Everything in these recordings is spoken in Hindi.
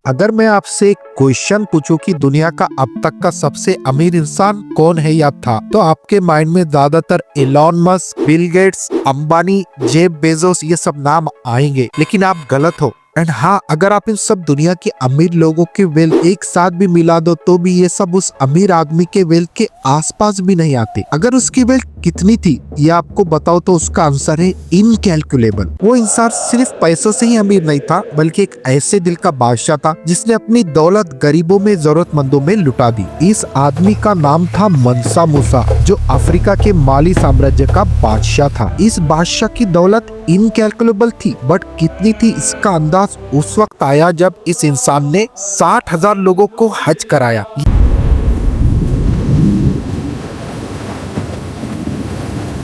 अगर मैं आपसे एक क्वेश्चन पूछूं कि दुनिया का अब तक का सबसे अमीर इंसान कौन है या था, तो आपके माइंड में ज्यादातर Elon Musk, Bill Gates, Ambani, Jeff Bezos ये सब नाम आएंगे। लेकिन आप गलत हो। एंड हाँ, अगर आप इन सब दुनिया के अमीर लोगों के वेल्थ एक साथ भी मिला दो तो भी ये सब उस अमीर आदमी के वेल्थ के आसपास भी नहीं आते। अगर उसकी वेल्थ कितनी थी ये आपको बताओ तो उसका आंसर है इनकैलकुलेबल। वो इंसान सिर्फ पैसों से ही अमीर नहीं था, बल्कि एक ऐसे दिल का बादशाह था जिसने अपनी दौलत गरीबों में, जरूरतमंदों में लुटा दी। इस आदमी का नाम था मंसा मूसा, जो अफ्रीका के माली साम्राज्य का बादशाह था। इस बादशाह की दौलत इनकैलकुलेबल थी, बट कितनी थी इसका अंदाज उस वक्त आया जब इस इंसान ने 60,000 लोगों को हज कराया।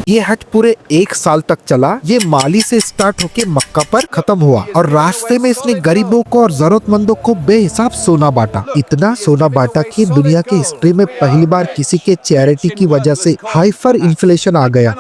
ये हज पूरे 1 साल तक चला। ये माली से स्टार्ट होके मक्का पर खत्म हुआ और रास्ते में इसने गरीबों को और जरूरतमंदों को बेहिसाब सोना बांटा। इतना सोना बांटा कि दुनिया के हिस्ट्री में पहली बार किसी के चैरिटी की वजह से हाइपर इन्फ्लेशन आ गया।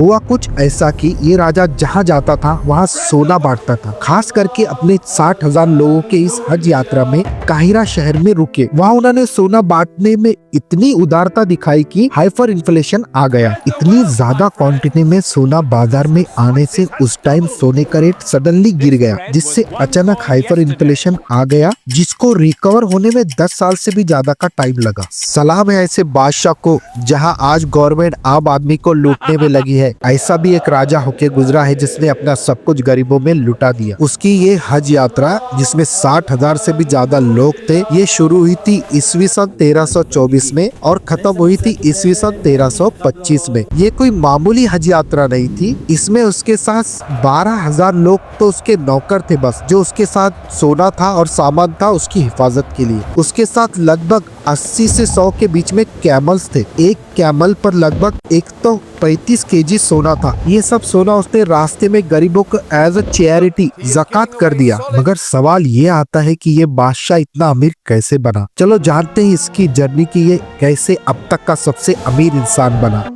हुआ कुछ ऐसा कि ये राजा जहाँ जाता था वहाँ सोना बांटता था। खास करके अपने 60,000 लोगों के इस हज यात्रा में काहिरा शहर में रुके। वहाँ उन्होंने सोना बांटने में इतनी उदारता दिखाई कि हाइपर इन्फ्लेशन आ गया। इतनी ज्यादा क्वांटिटी में सोना बाजार में आने से उस टाइम सोने का रेट सडनली गिर गया, जिससे अचानक हाइपर इन्फ्लेशन आ गया, जिसको रिकवर होने में 10 साल से भी ज्यादा का टाइम लगा। सलाम है ऐसे बादशाह को जहाँ आज गवर्नमेंट आम आदमी को लूटने में लगी है। ऐसा भी एक राजा होके गुजरा है जिसने अपना सब कुछ गरीबों में लुटा दिया। उसकी ये हज यात्रा जिसमें 60,000 से भी ज्यादा लोग थे, ये शुरू हुई थी ईस्वी सन 1324 में और खत्म हुई थी ईस्वी सन 1325 में। ये कोई मामूली हज यात्रा नहीं थी। इसमें उसके साथ 12,000 लोग तो उसके नौकर थे बस, जो उसके साथ सोना था और सामान था उसकी हिफाजत के लिए। उसके साथ लगभग 80 से 100 के बीच में कैमल्स थे। एक कैमल पर लगभग 135 केजी सोना था। ये सब सोना उसने रास्ते में गरीबों को एज अ चैरिटी ज़कात कर दिया। मगर सवाल ये आता है कि ये बादशाह इतना अमीर कैसे बना। चलो जानते हैं इसकी जर्नी की ये कैसे अब तक का सबसे अमीर इंसान बना।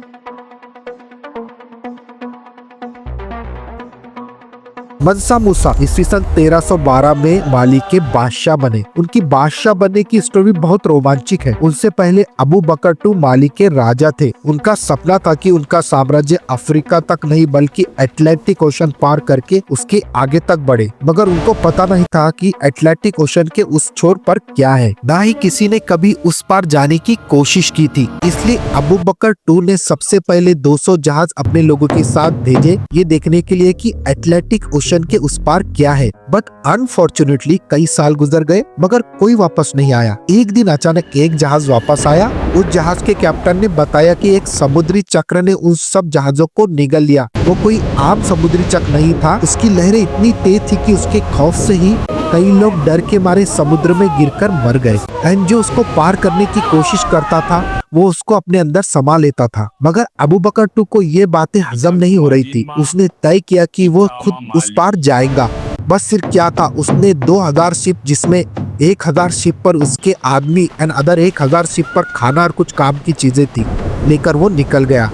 मंसा मूसा ईस्वी सन 1312 में माली के बादशाह बने। उनकी बादशाह बनने की स्टोरी बहुत रोमांचिक है। उनसे पहले अबू बकर II माली के राजा थे। उनका सपना था कि उनका साम्राज्य अफ्रीका तक नहीं बल्कि अटलांटिक ओशन पार करके उसके आगे तक बढ़े। मगर उनको पता नहीं था कि अटलांटिक ओशन के उस छोर पर क्या है, ना ही किसी ने कभी उस पार जाने की कोशिश की थी। इसलिए अबू बकर II ने सबसे पहले 200 जहाज अपने लोगों के साथ भेजे, ये देखने के लिए कि अटलांटिक ओशन के उस पार क्या है। बट अनफॉर्चुनेटली कई साल गुजर गए मगर कोई वापस नहीं आया। एक दिन अचानक एक जहाज वापस आया। उस जहाज के कैप्टन ने बताया कि एक समुद्री चक्र ने उन सब जहाजों को निगल लिया। वो कोई आम समुद्री चक्र नहीं था। उसकी लहरें इतनी तेज थी कि उसके खौफ से ही कई लोग डर के मारे समुद्र में गिरकर मर गए। एंड जो उसको पार करने की कोशिश करता था वो उसको अपने अंदर समा लेता था। मगर अबू बकर II को ये बातें हजम नहीं हो रही थी। उसने तय किया कि वो खुद उस पार जाएगा। बस फिर क्या था, उसने 2000 शिप, जिसमें 1000 शिप पर उसके आदमी एंड अदर 1000 शिप पर खाना और कुछ काम की चीजें थी, लेकर वो निकल गया।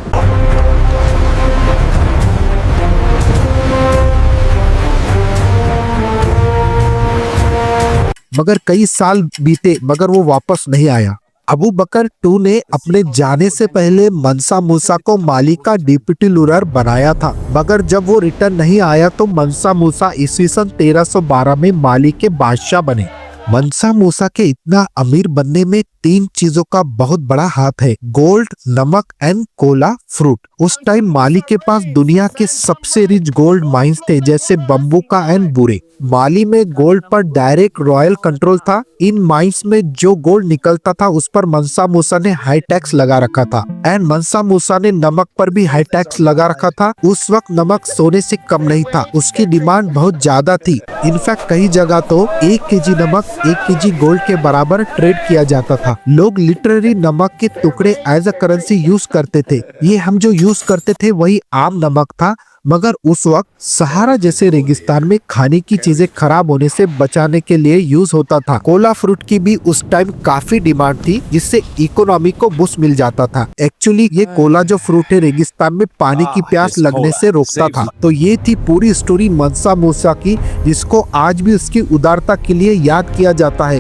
मगर कई साल बीते मगर वो वापस नहीं आया। अबू बकर II ने अपने जाने से पहले मंसा मूसा को माली का डिप्टी रूलर बनाया था। मगर जब वो रिटर्न नहीं आया तो मंसा मूसा ईस्वी सन 1312 में माली के बादशाह बने। मंसा मूसा के इतना अमीर बनने में 3 चीजों का बहुत बड़ा हाथ है: गोल्ड, नमक एंड कोला फ्रूट। उस टाइम माली के पास दुनिया के सबसे रिच गोल्ड माइंस थे, जैसे बम्बूका एंड बुरे। माली में गोल्ड पर डायरेक्ट रॉयल कंट्रोल था। इन माइंस में जो गोल्ड निकलता था उस पर मंसा मूसा ने हाई टैक्स लगा रखा था। एंड मंसा मूसा ने नमक पर भी हाई टैक्स लगा रखा था। उस वक्त नमक सोने से कम नहीं था, उसकी डिमांड बहुत ज्यादा थी। इनफैक्ट कई जगह तो 1 केजी नमक 1 केजी गोल्ड के बराबर ट्रेड किया जाता था। लोग लिटरली नमक के टुकड़े एज अ करेंसी यूज करते थे। ये हम जो यूज करते थे वही आम नमक था, मगर उस वक्त सहारा जैसे रेगिस्तान में खाने की चीजें खराब होने से बचाने के लिए यूज होता था। कोला फ्रूट की भी उस टाइम काफी डिमांड थी, जिससे इकोनॉमी को बूस्ट मिल जाता था। एक्चुअली ये कोला जो फ्रूट है रेगिस्तान में पानी की प्यास लगने से रोकता था। तो ये थी पूरी स्टोरी मनसा मूसा की, जिसको आज भी उसकी उदारता के लिए याद किया जाता है।